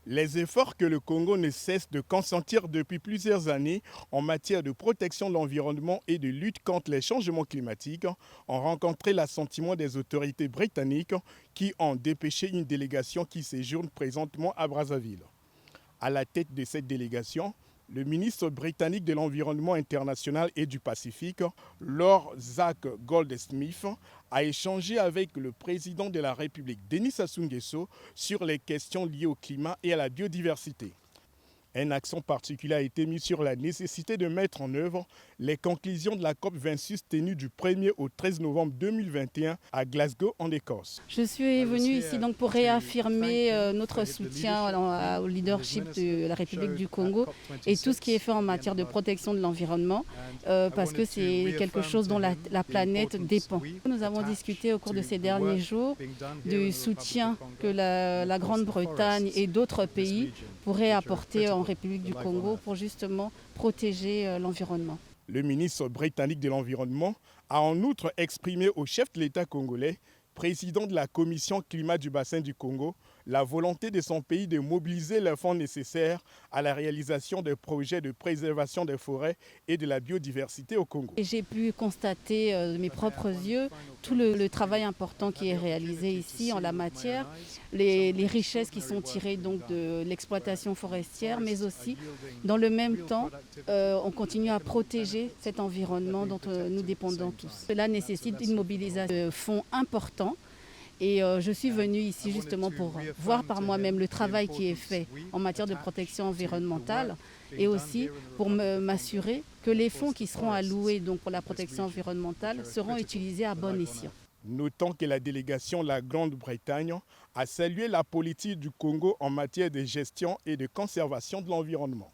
Les efforts que le Congo ne cesse de consentir depuis plusieurs années en matière de protection de l'environnement et de lutte contre les changements climatiques ont rencontré l'assentiment des autorités britanniques qui ont dépêché une délégation qui séjourne présentement à Brazzaville. À la tête de cette délégation, le ministre britannique de l'Environnement international et du Pacifique, Lord Zach Goldsmith, a échangé avec le président de la République, Denis Sassou Nguesso, sur les questions liées au climat et à la biodiversité. Un accent particulier a été mis sur la nécessité de mettre en œuvre les conclusions de la COP26 tenue du 1er au 13 novembre 2021 à Glasgow, en Écosse. Je suis venue ici donc pour réaffirmer notre soutien au leadership de la République du Congo et tout ce qui est fait en matière de protection de l'environnement parce que c'est quelque chose dont la planète dépend. Nous avons discuté au cours de ces derniers jours du soutien que la Grande-Bretagne et d'autres pays pourraient apporter en République du Congo pour justement protéger l'environnement. Le ministre britannique de l'Environnement a en outre exprimé au chef de l'État congolais, président de la Commission climat du bassin du Congo, la volonté de son pays de mobiliser les fonds nécessaires à la réalisation des projets de préservation des forêts et de la biodiversité au Congo. J'ai pu constater de mes propres yeux tout le travail important qui est réalisé ici en la matière, les richesses qui sont tirées donc de l'exploitation forestière, mais aussi dans le même temps, on continue à protéger cet environnement dont nous dépendons tous. Cela nécessite une mobilisation de fonds importants. Et je suis venue ici justement pour voir par moi-même le travail qui est fait en matière de protection environnementale et aussi pour m'assurer que les fonds qui seront alloués donc pour la protection environnementale seront utilisés à bon escient. Notons que la délégation de la Grande-Bretagne a salué la politique du Congo en matière de gestion et de conservation de l'environnement.